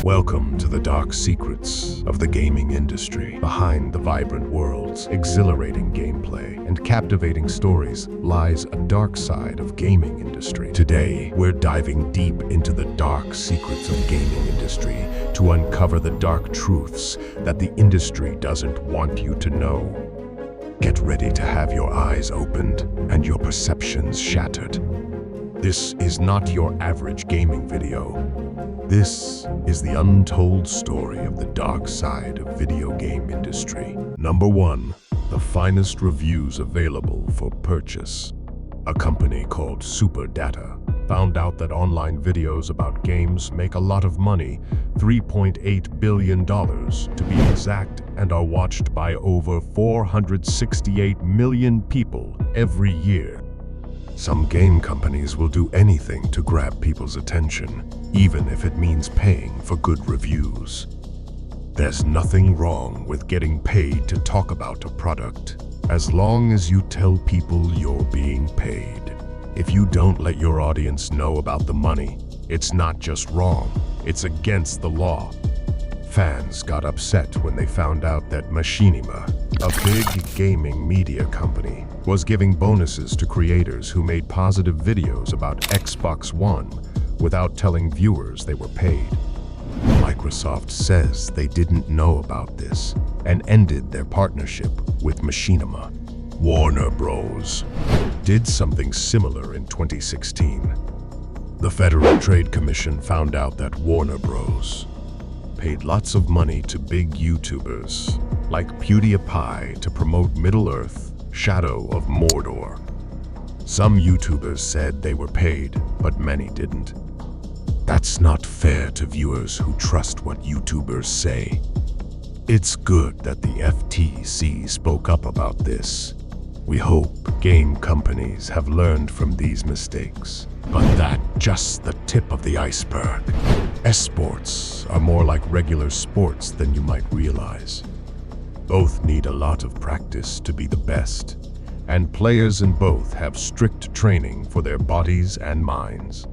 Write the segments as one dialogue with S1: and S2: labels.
S1: Welcome to the dark secrets of the gaming industry. Behind the vibrant worlds, exhilarating gameplay, and captivating stories lies a dark side of gaming industry. Today, we're diving deep into the dark secrets of gaming industry to uncover the dark truths that the industry doesn't want you to know. Get ready to have your eyes opened and your perceptions shattered. This is not your average gaming video. This is the untold story of the dark side of video game industry. Number 1. The finest reviews available for purchase. A company called SuperData found out that online videos about games make a lot of money, $3.8 billion to be exact, and are watched by over 468 million people every year. Some game companies will do anything to grab people's attention, even if it means paying for good reviews. There's nothing wrong with getting paid to talk about a product, as long as you tell people you're being paid. If you don't let your audience know about the money, it's not just wrong, it's against the law. Fans got upset when they found out that Machinima, a big gaming media company, was giving bonuses to creators who made positive videos about Xbox One without telling viewers they were paid. Microsoft says they didn't know about this and ended their partnership with Machinima. Warner Bros. Did something similar in 2016. The Federal Trade Commission found out that Warner Bros. Paid lots of money to big YouTubers like PewDiePie to promote Middle-earth: Shadow of Mordor. Some YouTubers said they were paid, but many didn't. That's not fair to viewers who trust what YouTubers say. It's good that the FTC spoke up about this. We hope game companies have learned from these mistakes. But that's just the tip of the iceberg. Esports are more like regular sports than you might realize. Both need a lot of practice to be the best, and players in both have strict training for their bodies and minds.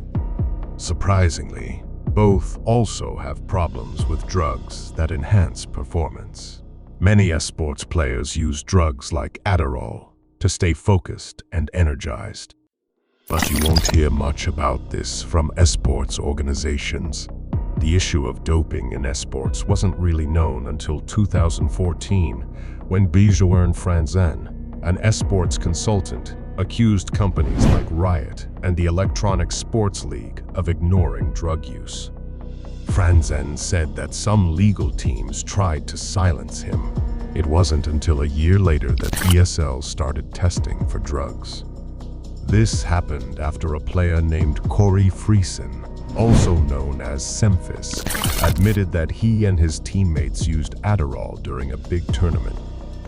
S1: Surprisingly, both also have problems with drugs that enhance performance. Many esports players use drugs like Adderall to stay focused and energized. But you won't hear much about this from esports organizations. The issue of doping in esports wasn't really known until 2014, when Bjorn Franzen, an esports consultant, accused companies like Riot and the Electronic Sports League of ignoring drug use. Franzen said that some legal teams tried to silence him. It wasn't until a year later that ESL started testing for drugs. This happened after a player named Corey Friesen, also known as Semphis, admitted that he and his teammates used Adderall during a big tournament.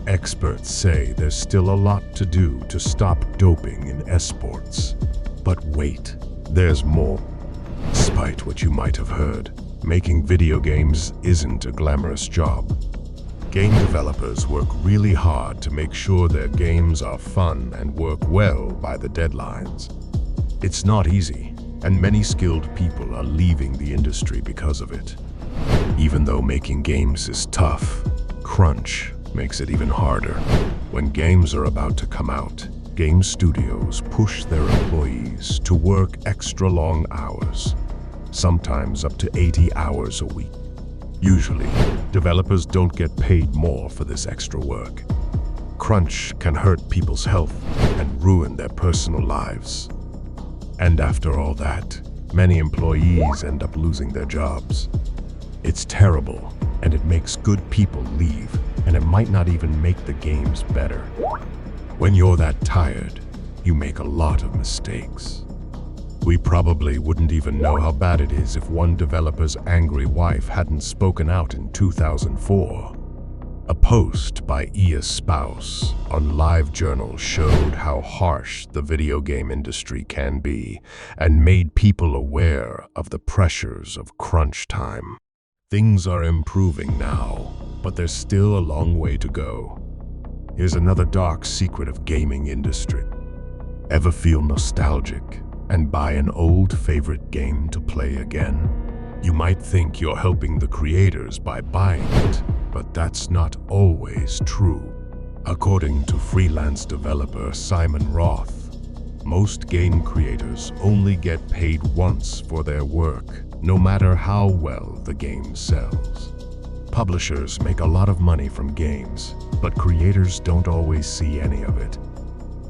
S1: Experts say there's still a lot to do to stop doping in esports. But wait, there's more. Despite what you might have heard, making video games isn't a glamorous job. Game developers work really hard to make sure their games are fun and work well by the deadlines. It's not easy, and many skilled people are leaving the industry because of it. Even though making games is tough, crunch makes it even harder. When games are about to come out, game studios push their employees to work extra long hours, sometimes up to 80 hours a week. Usually, developers don't get paid more for this extra work. Crunch can hurt people's health and ruin their personal lives. And after all that, many employees end up losing their jobs. It's terrible, and it makes good people leave, and it might not even make the games better. When you're that tired, you make a lot of mistakes. We probably wouldn't even know how bad it is if one developer's angry wife hadn't spoken out in 2004. A post by Ia's spouse on LiveJournal showed how harsh the video game industry can be and made people aware of the pressures of crunch time. Things are improving now, but there's still a long way to go. Here's another dark secret of gaming industry. Ever feel nostalgic and buy an old favorite game to play again? You might think you're helping the creators by buying it, but that's not always true. According to freelance developer Simon Roth, most game creators only get paid once for their work, no matter how well the game sells. Publishers make a lot of money from games, but creators don't always see any of it.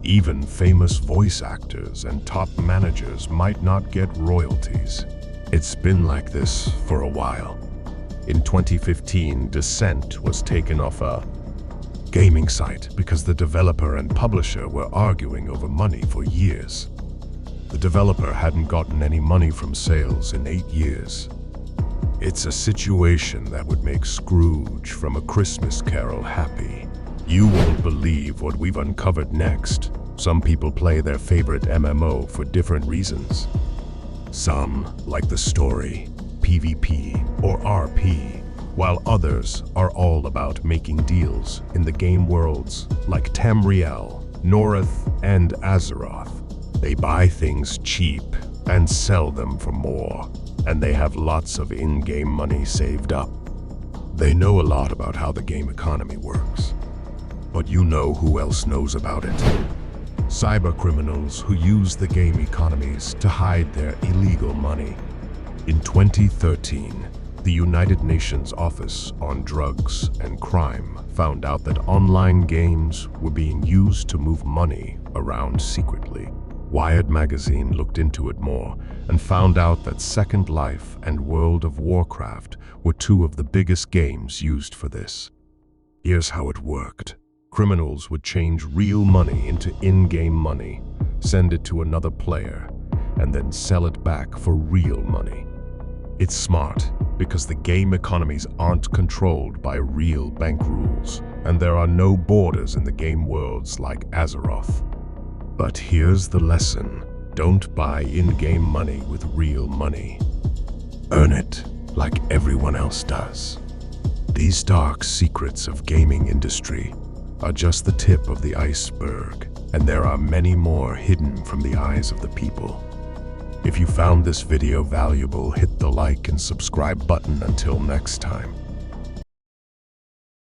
S1: Even famous voice actors and top managers might not get royalties. It's been like this for a while. In 2015, Descent was taken off a gaming site because the developer and publisher were arguing over money for years. The developer hadn't gotten any money from sales in 8 years. It's a situation that would make Scrooge from A Christmas Carol happy. You won't believe what we've uncovered next. Some people play their favorite MMO for different reasons. Some like the story, PvP, or RP, while others are all about making deals in the game worlds like Tamriel, Norith, and Azeroth. They buy things cheap and sell them for more, and they have lots of in-game money saved up. They know a lot about how the game economy works. But you know who else knows about it? Cybercriminals who use the game economies to hide their illegal money. In 2013, the United Nations Office on Drugs and Crime found out that online games were being used to move money around secretly. Wired magazine looked into it more and found out that Second Life and World of Warcraft were two of the biggest games used for this. Here's how it worked. Criminals would change real money into in-game money, send it to another player, and then sell it back for real money. It's smart because the game economies aren't controlled by real bank rules, and there are no borders in the game worlds like Azeroth. But here's the lesson. Don't buy in-game money with real money. Earn it like everyone else does. These dark secrets of gaming industry are just the tip of the iceberg, and there are many more hidden from the eyes of the people. If you found this video valuable, hit the like and subscribe button. Until next time.